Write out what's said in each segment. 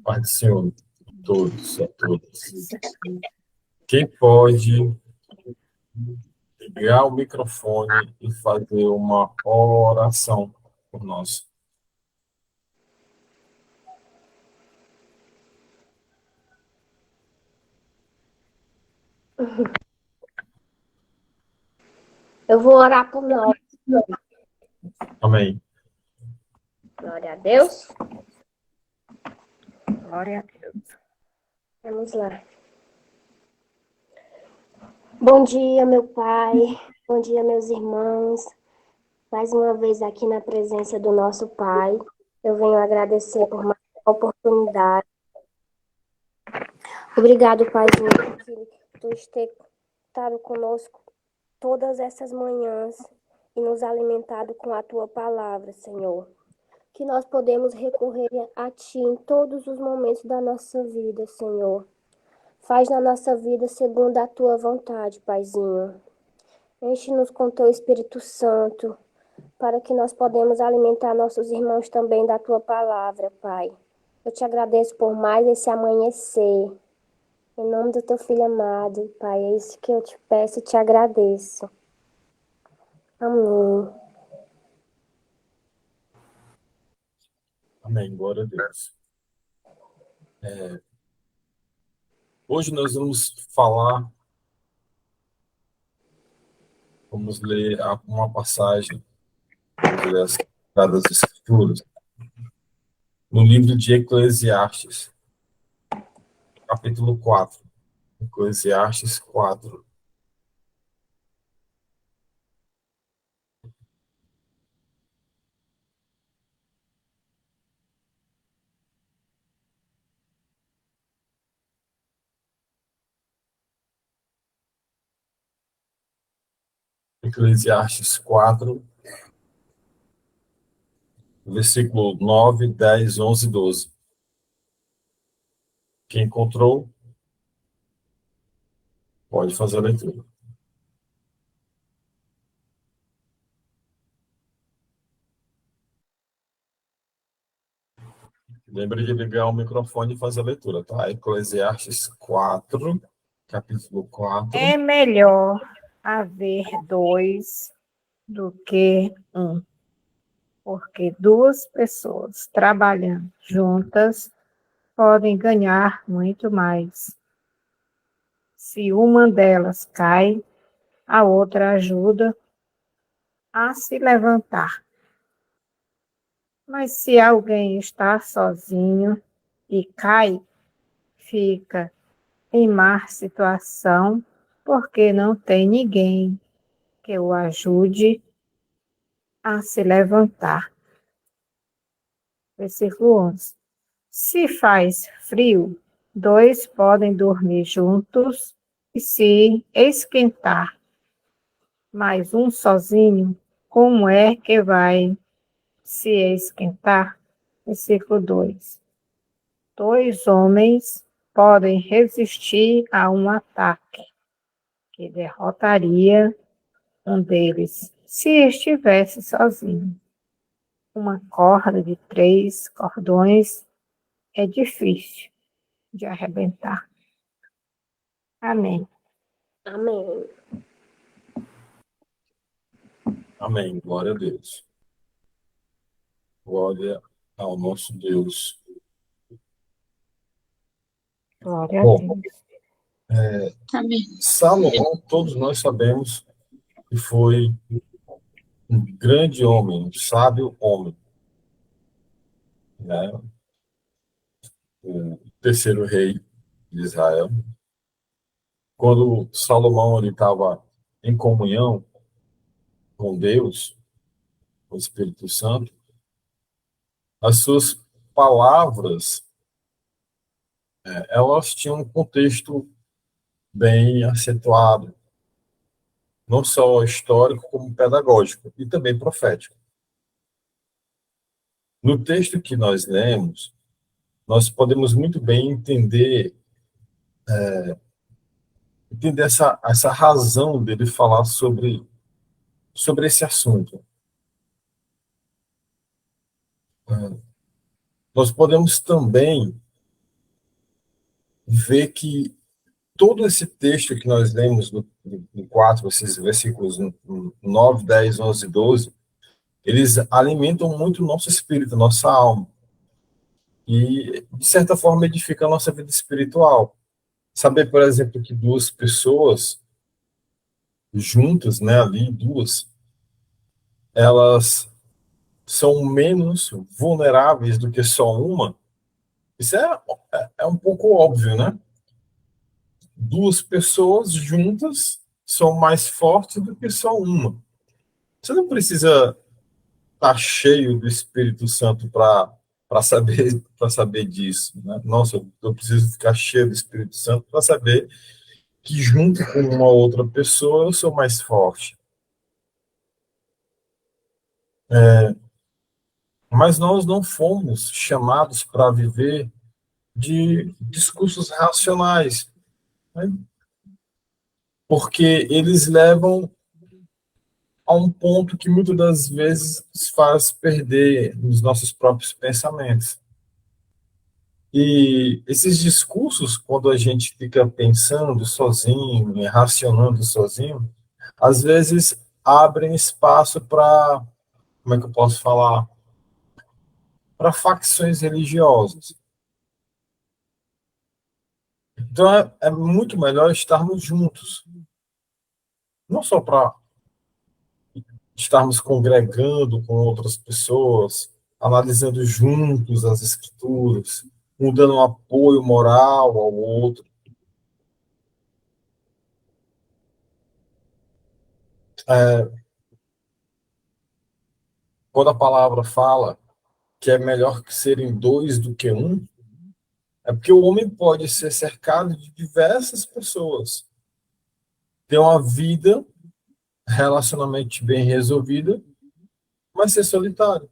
Pai do Senhor, a todos, a todas. Quem pode ligar o microfone e fazer uma oração por nós? Eu vou orar por nós. Amém. Glória a Deus. Glória a Deus. Vamos lá. Bom dia, meu Pai. Bom dia, meus irmãos. Mais uma vez aqui na presença do nosso Pai. Eu venho agradecer por mais uma oportunidade. Obrigado, Paizinho, por tu ter estado conosco todas essas manhãs e nos alimentado com a tua palavra, Senhor. Que nós podemos recorrer a ti em todos os momentos da nossa vida, Senhor. Faz na nossa vida segundo a tua vontade, Paizinho. Enche-nos com teu Espírito Santo, para que nós podemos alimentar nossos irmãos também da tua palavra, Pai. Eu te agradeço por mais esse amanhecer. Em nome do teu filho amado, Pai, é isso que eu te peço e te agradeço. Amém. Amém. Glória a Deus. Hoje nós vamos ler uma passagem, vamos ler as Sagradas Escrituras, no livro de Eclesiastes, capítulo 4. Eclesiastes 4. Eclesiastes 4, versículo 9, 10, 11 e 12. Quem encontrou, pode fazer a leitura. Lembre de ligar o microfone e fazer a leitura, tá? Eclesiastes 4, capítulo 4. É melhor haver dois do que um, porque duas pessoas trabalhando juntas podem ganhar muito mais. Se uma delas cai, a outra ajuda a se levantar. Mas se alguém está sozinho e cai, fica em má situação, porque não tem ninguém que o ajude a se levantar. Versículo 11. Se faz frio, dois podem dormir juntos e se esquentar, mas um sozinho, como é que vai se esquentar? Versículo 2. Dois homens podem resistir a um ataque que derrotaria um deles se estivesse sozinho. Uma corda de 3 cordões é difícil de arrebentar. Amém. Amém. Amém. Glória a Deus. Glória ao nosso Deus. Glória a Bom, Deus. Salomão, todos nós sabemos que foi um grande homem, um sábio homem, né? O terceiro rei de Israel. Quando Salomão estava em comunhão com Deus, com o Espírito Santo, as suas palavras, elas tinham um contexto bem acentuado, não só histórico, como pedagógico, e também profético. No texto que nós lemos, nós podemos muito bem entender essa razão dele falar sobre esse assunto. Nós podemos também vê que todo esse texto que nós lemos no 4, esses versículos 9, 10, 11 e 12, eles alimentam muito o nosso espírito, a nossa alma. E, de certa forma, edifica a nossa vida espiritual. Saber, por exemplo, que duas pessoas juntas, né, ali, duas, elas são menos vulneráveis do que só uma, isso é um pouco óbvio, né? Duas pessoas juntas são mais fortes do que só uma. Você não precisa estar cheio do Espírito Santo para saber disso, né? Nossa, eu preciso ficar cheio do Espírito Santo para saber que junto com uma outra pessoa eu sou mais forte. Mas nós não fomos chamados para viver de discursos racionais, né? Porque eles levam a um ponto que muitas das vezes nos faz perder os nossos próprios pensamentos. E esses discursos, quando a gente fica pensando sozinho, racionando sozinho, às vezes abrem espaço para, como é que eu posso falar? Para facções religiosas. Então é muito melhor estarmos juntos. Não só para estarmos congregando com outras pessoas, analisando juntos as escrituras, um dando um apoio moral ao outro. Quando a palavra fala que é melhor que serem dois do que um, é porque o homem pode ser cercado de diversas pessoas, ter uma vida relacionalmente bem resolvida, mas ser solitário.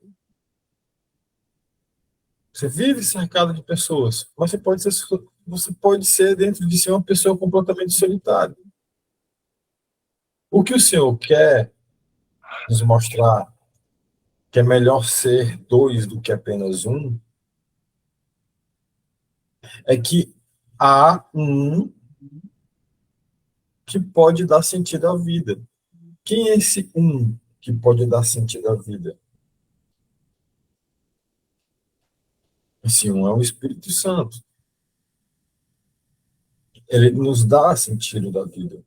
Você vive cercado de pessoas, mas você pode ser dentro de si uma pessoa completamente solitária. O que o Senhor quer nos mostrar que é melhor ser dois do que apenas um, é que há um que pode dar sentido à vida. Quem é esse um que pode dar sentido à vida? Esse um é o Espírito Santo. Ele nos dá sentido da vida.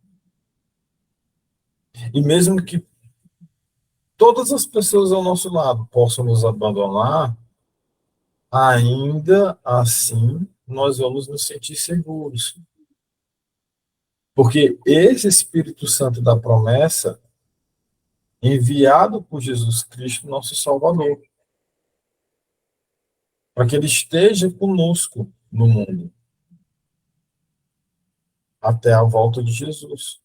E mesmo que todas as pessoas ao nosso lado possam nos abandonar, ainda assim nós vamos nos sentir seguros. Porque esse Espírito Santo da promessa, enviado por Jesus Cristo, nosso Salvador, para que ele esteja conosco no mundo, até a volta de Jesus.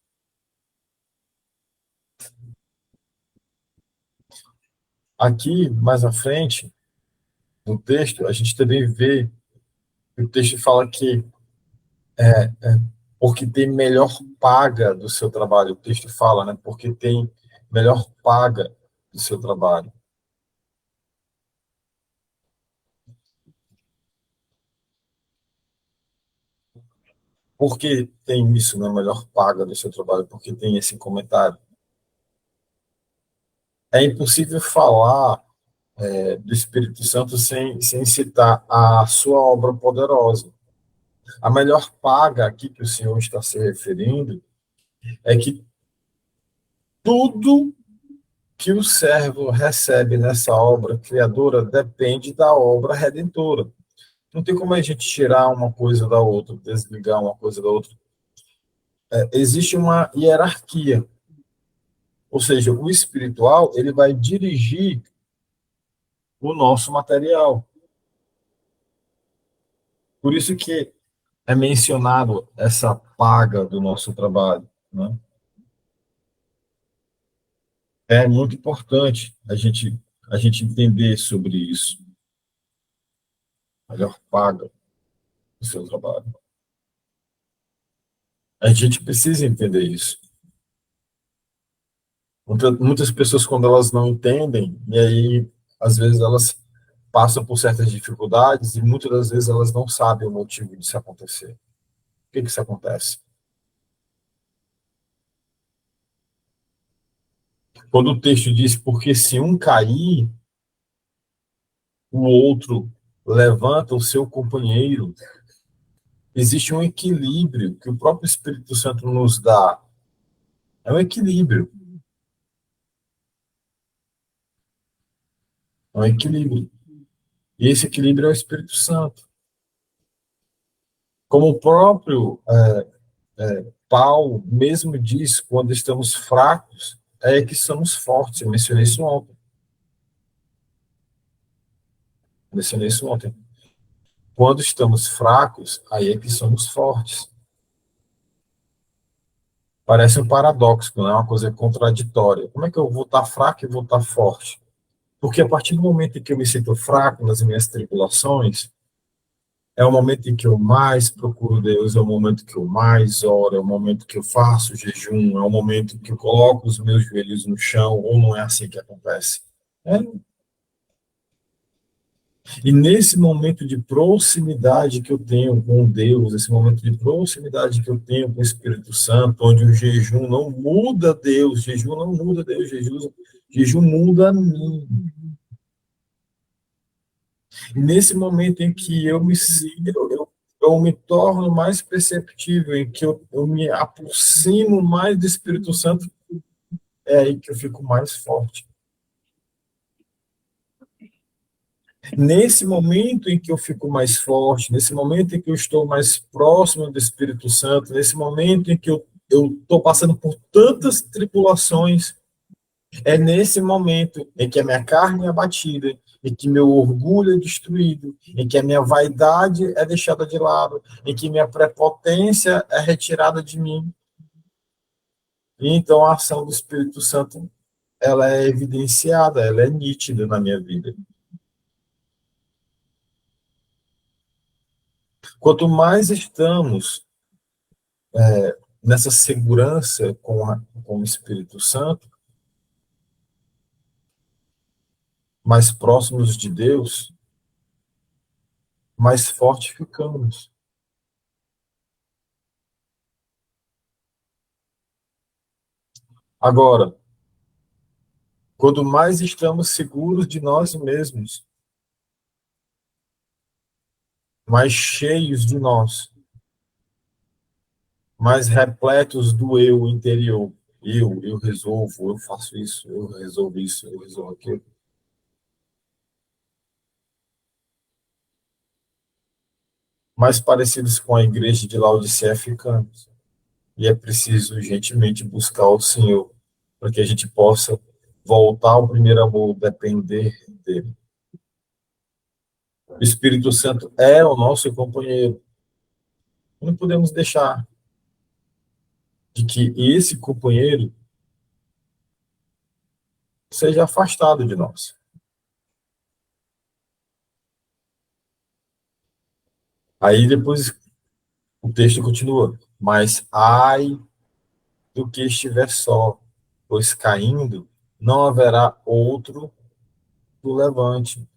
Aqui, mais à frente, no texto, a gente também vê que o texto fala que porque tem melhor paga do seu trabalho. O texto fala, né? Porque tem melhor paga do seu trabalho. Por que tem isso, né? Melhor paga do seu trabalho? Porque tem esse comentário. É impossível falar do Espírito Santo sem citar a sua obra poderosa. A melhor paga aqui que o Senhor está se referindo é que tudo que o servo recebe nessa obra criadora depende da obra redentora. Não tem como a gente tirar uma coisa da outra, desligar uma coisa da outra. Existe uma hierarquia. Ou seja, o espiritual ele vai dirigir o nosso material. Por isso que é mencionado essa paga do nosso trabalho, né? É muito importante a gente entender sobre isso. Melhor paga do seu trabalho. A gente precisa entender isso. Muitas pessoas, quando elas não entendem, e aí, às vezes, elas passam por certas dificuldades e muitas das vezes elas não sabem o motivo disso acontecer. que isso acontece? Quando o texto diz, porque se um cair, o outro levanta o seu companheiro, existe um equilíbrio que o próprio Espírito Santo nos dá. É um equilíbrio. É um equilíbrio. E esse equilíbrio é o Espírito Santo. Como o próprio Paulo mesmo diz, quando estamos fracos, é que somos fortes. Eu mencionei isso ontem. Quando estamos fracos, aí é que somos fortes. Parece um paradoxo, não é uma coisa contraditória. Como é que eu vou estar fraco e vou estar forte? Porque a partir do momento em que eu me sinto fraco nas minhas tribulações, é o momento em que eu mais procuro Deus, é o momento que eu mais oro, é o momento que eu faço jejum, é o momento que eu coloco os meus joelhos no chão, ou não é assim que acontece? É. E nesse momento de proximidade que eu tenho com Deus, esse momento de proximidade que eu tenho com o Espírito Santo, onde o jejum não muda Deus, jejum muda a mim. E nesse momento em que eu me torno mais perceptível, em que eu me aproximo mais do Espírito Santo, é aí que eu fico mais forte. Nesse momento em que eu fico mais forte, nesse momento em que eu estou mais próximo do Espírito Santo, nesse momento em que eu estou passando por tantas tribulações, é nesse momento em que a minha carne é abatida, em que meu orgulho é destruído, em que a minha vaidade é deixada de lado, em que minha prepotência é retirada de mim. E então a ação do Espírito Santo, ela é evidenciada, ela é nítida na minha vida. Quanto mais estamos nessa segurança com o Espírito Santo, mais próximos de Deus, mais forte ficamos. Agora, quanto mais estamos seguros de nós mesmos, mais cheios de nós, mais repletos do eu interior. Eu resolvo, eu faço isso, eu resolvo aquilo. Mais parecidos com a igreja de Laodiceia ficamos. E é preciso urgentemente buscar o Senhor, para que a gente possa voltar ao primeiro amor, depender dele. O Espírito Santo é o nosso companheiro. Não podemos deixar de que esse companheiro seja afastado de nós. Aí depois o texto continua. Mas ai do que estiver só, pois caindo não haverá outro que o levante.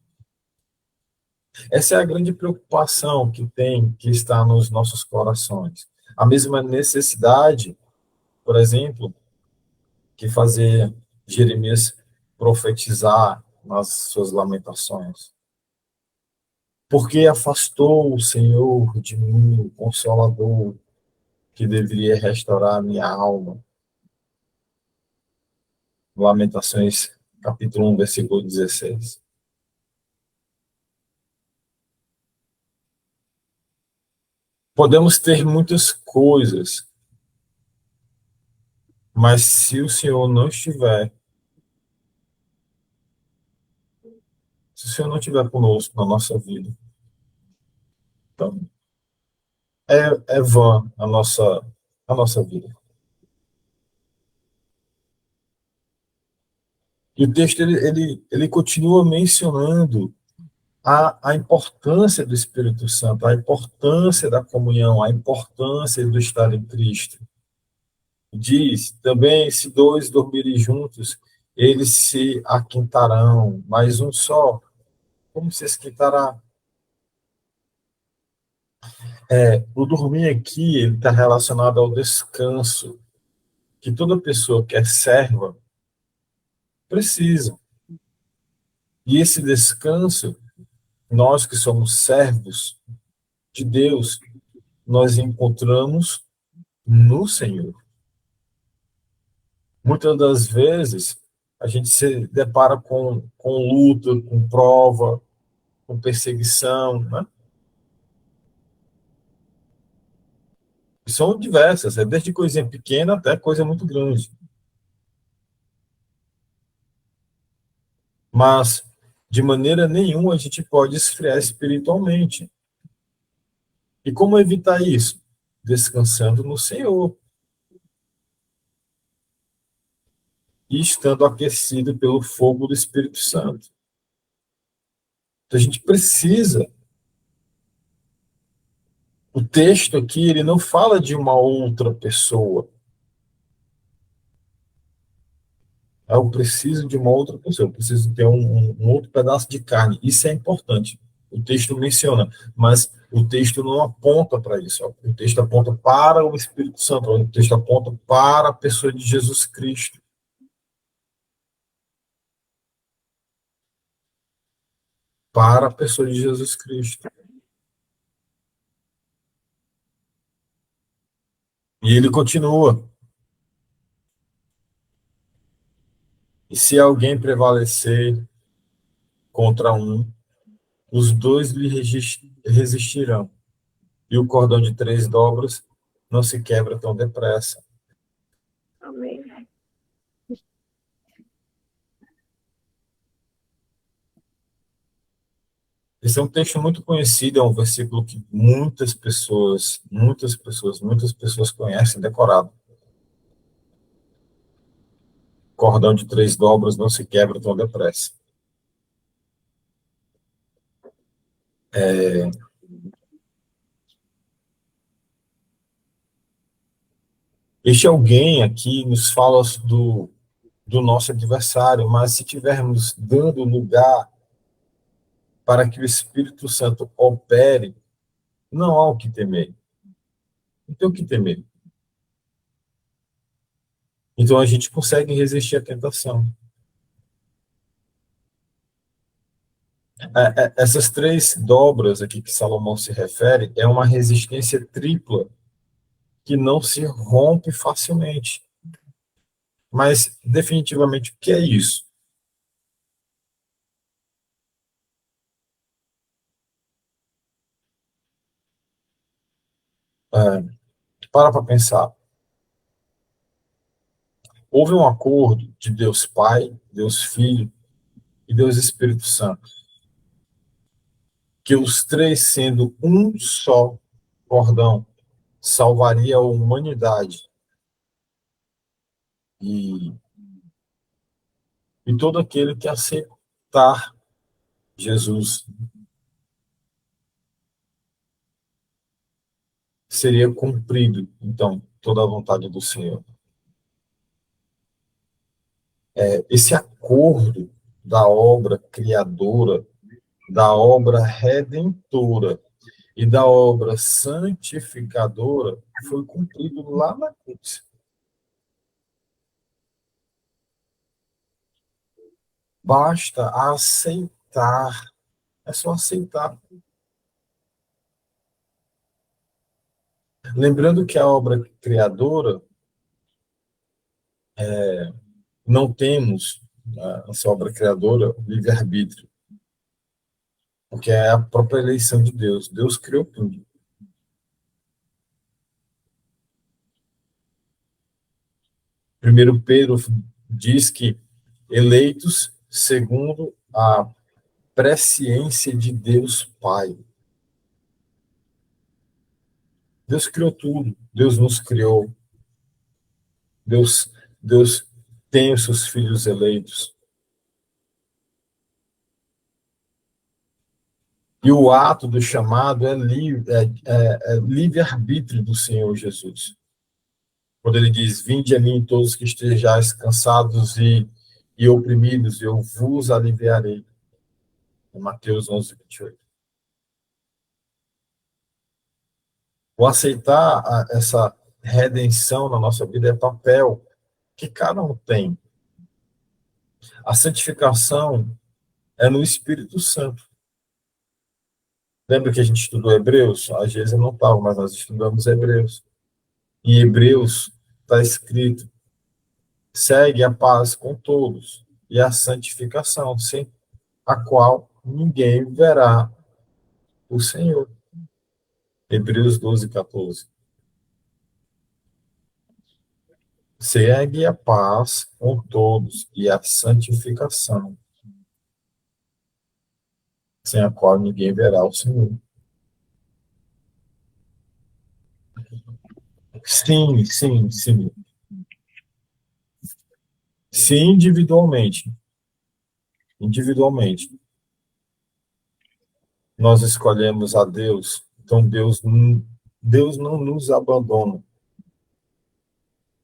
Essa é a grande preocupação que está nos nossos corações. A mesma necessidade, por exemplo, que fazer Jeremias profetizar nas suas lamentações. Porque afastou o Senhor de mim, o Consolador, que deveria restaurar a minha alma. Lamentações, capítulo 1, versículo 16. Podemos ter muitas coisas, mas se o Senhor não estiver, se o Senhor não estiver conosco na nossa vida, então é vã a nossa vida. E o texto ele continua mencionando a importância do Espírito Santo, a importância da comunhão, a importância do estar em Cristo. Diz também, se dois dormirem juntos, eles se aquintarão, mas um só, como se esquentará? O dormir aqui, ele está relacionado ao descanso, que toda pessoa que é serva precisa. E esse descanso, nós que somos servos de Deus, nós encontramos no Senhor. Muitas das vezes, a gente se depara com luta, com prova, com perseguição, né? E são diversas, desde coisinha pequena até coisa muito grande. Mas, de maneira nenhuma, a gente pode esfriar espiritualmente. E como evitar isso? Descansando no Senhor. E estando aquecido pelo fogo do Espírito Santo. Então, a gente precisa. O texto aqui, ele não fala de uma outra pessoa. Eu preciso de uma outra pessoa, eu preciso ter um outro pedaço de carne. Isso é importante. O texto menciona, mas o texto não aponta para isso. O texto aponta para o Espírito Santo, o texto aponta para a pessoa de Jesus Cristo. Para a pessoa de Jesus Cristo. E ele continua. E se alguém prevalecer contra um, os dois lhe resistirão. E o cordão de 3 dobras não se quebra tão depressa. Amém. Esse é um texto muito conhecido, é um versículo que muitas pessoas conhecem decorado. Cordão de 3 dobras não se quebra tão depressa. Este alguém aqui nos fala do nosso adversário, mas se tivermos dando lugar para que o Espírito Santo opere, não há o que temer. Não tem o que temer. Então a gente consegue resistir à tentação. Essas 3 dobras aqui que Salomão se refere é uma resistência tripla que não se rompe facilmente. Mas, definitivamente, o que é isso? Para pensar. Houve um acordo de Deus Pai, Deus Filho e Deus Espírito Santo, que os 3, sendo um só cordão, salvaria a humanidade. E todo aquele que aceitar Jesus seria cumprido, então, toda a vontade do Senhor. Esse acordo da obra criadora, da obra redentora e da obra santificadora foi cumprido lá na cruz. Basta aceitar, é só aceitar. Lembrando que a obra criadora, não temos, essa obra criadora, livre-arbítrio, porque é a própria eleição de Deus. Deus criou tudo. Primeiro Pedro diz que eleitos segundo a presciência de Deus Pai. Deus criou tudo. Deus nos criou. Deus tem os seus filhos eleitos. E o ato do chamado é livre-arbítrio do Senhor Jesus. Quando ele diz, vinde a mim todos que estejais cansados e oprimidos, eu vos aliviarei. Em Mateus 11, 28. O aceitar essa redenção na nossa vida é papel que cada um tem. A santificação é no Espírito Santo. Lembra que a gente estudou Hebreus? Às vezes eu não estava, mas nós estudamos Hebreus. Em Hebreus está escrito: segue a paz com todos e a santificação, sem a qual ninguém verá o Senhor. Hebreus 12, 14. Segue a paz com todos e a santificação, sem a qual ninguém verá o Senhor. Sim, sim, sim. Sim, individualmente. Individualmente. Nós escolhemos a Deus, então Deus não nos abandona.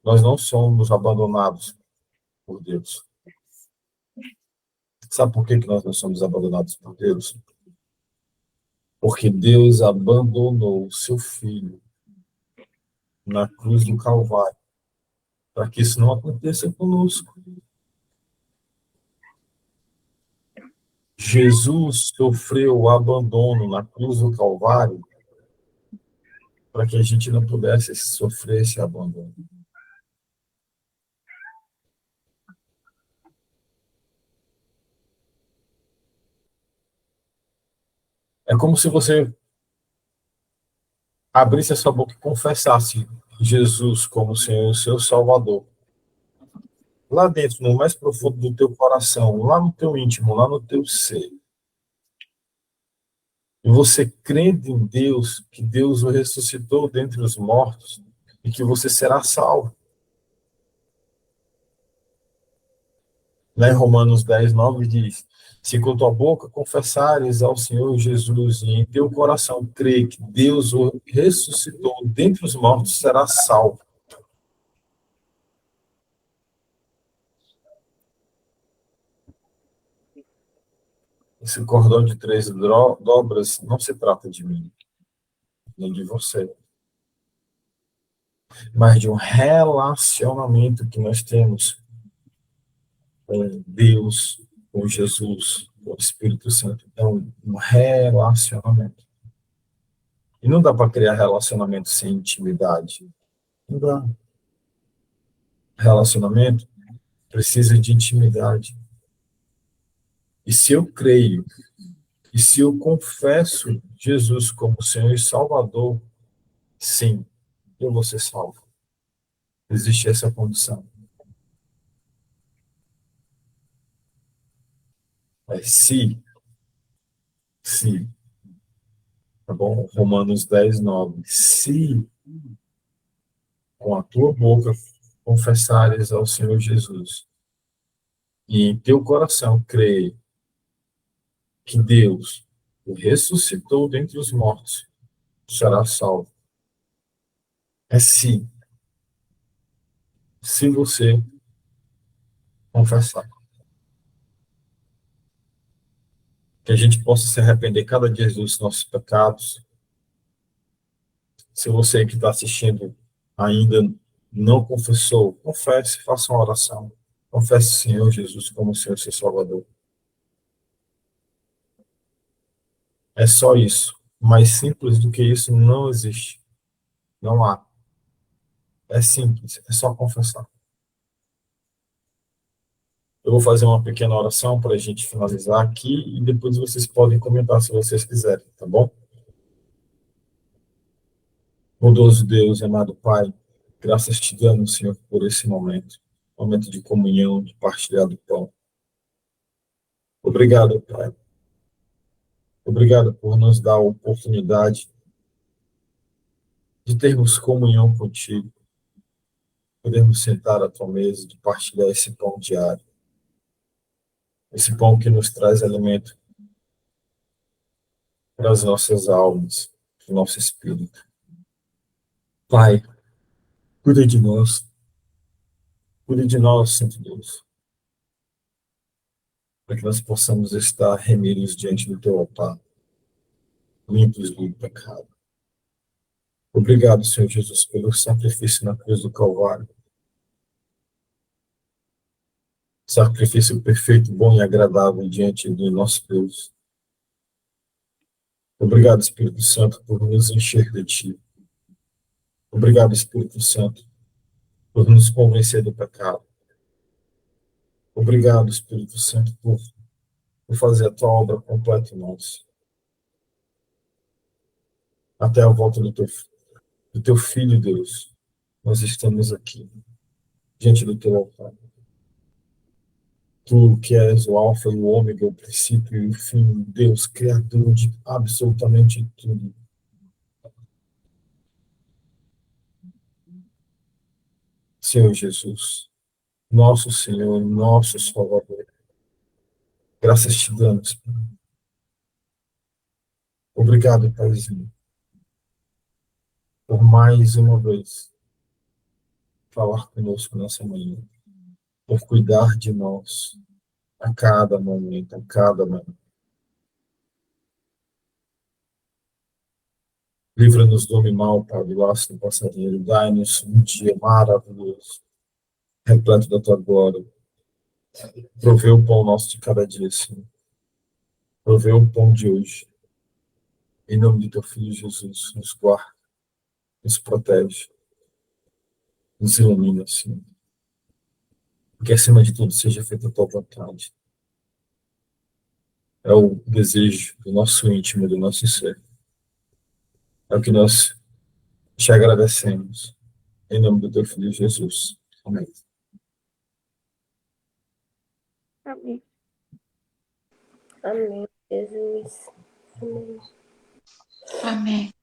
Nós não somos abandonados por Deus. Sabe por que nós não somos abandonados por Deus? Porque Deus abandonou o seu Filho na cruz do Calvário, para que isso não aconteça conosco. Jesus sofreu o abandono na cruz do Calvário para que a gente não pudesse sofrer esse abandono. É como se você abrisse a sua boca e confessasse Jesus como Senhor e seu Salvador. Lá dentro, no mais profundo do teu coração, lá no teu íntimo, lá no teu ser. E você crendo em Deus, que Deus o ressuscitou dentre os mortos e que você será salvo. Lá em Romanos 10, 9 diz: se com tua boca confessares ao Senhor Jesus e em teu coração crer que Deus o ressuscitou dentre os mortos, será salvo. Esse cordão de 3 dobras não se trata de mim, nem de você, mas de um relacionamento que nós temos com Deus, com Jesus, com o Espírito Santo. Então, um relacionamento. E não dá para criar relacionamento sem intimidade. Não dá. Relacionamento precisa de intimidade. E se eu creio, e se eu confesso Jesus como Senhor e Salvador, sim, eu vou ser salvo. Existe essa condição. É se, tá bom? Romanos 10, 9. Se com a tua boca confessares ao Senhor Jesus e em teu coração crer que Deus o ressuscitou dentre os mortos, será salvo. É se você confessar. Que a gente possa se arrepender cada dia dos nossos pecados. Se você que está assistindo ainda não confessou, confesse, faça uma oração. Confesse o Senhor Jesus como Senhor e seu Salvador. É só isso. Mais simples do que isso não existe. Não há. É simples, é só confessar. Eu vou fazer uma pequena oração para a gente finalizar aqui e depois vocês podem comentar se vocês quiserem, tá bom? Bondoso Deus, amado Pai, graças te damos, Senhor, por esse momento de comunhão, de partilhar do pão. Obrigado, Pai. Obrigado por nos dar a oportunidade de termos comunhão contigo, podermos sentar à tua mesa, de partilhar esse pão diário, esse pão que nos traz alimento para as nossas almas, para o nosso espírito. Pai, cuida de nós, Santo Deus, para que nós possamos estar remidos diante do teu altar, limpos do pecado. Obrigado, Senhor Jesus, pelo sacrifício na cruz do Calvário. Sacrifício perfeito, bom e agradável diante do nosso Deus. Obrigado, Espírito Santo, por nos encher de Ti. Obrigado, Espírito Santo, por nos convencer do pecado. Obrigado, Espírito Santo, por fazer a Tua obra completa em nós. Até a volta do Teu Filho, Deus, nós estamos aqui, diante do Teu altar. Tu que és o alfa e o ômega, o princípio e o fim, Deus, criador de absolutamente tudo. Senhor Jesus, nosso Senhor, nosso Salvador, graças te damos. Obrigado, Paizinho, por mais uma vez falar conosco nessa manhã, por cuidar de nós a cada momento, a cada momento. Livra-nos do homem mau, Pai, do laço do passarinheiro. Dai-nos um dia maravilhoso, repleto da Tua glória. Provê o pão nosso de cada dia, Senhor. Provê o pão de hoje. Em nome de Teu Filho Jesus, nos guarda, nos protege, nos ilumina, Senhor. Que acima de tudo seja feita a Tua vontade. É o desejo do nosso íntimo, do nosso ser. É o que nós te agradecemos. Em nome do Teu Filho Jesus. Amém. Amém. Amém, Jesus. Amém. Amém.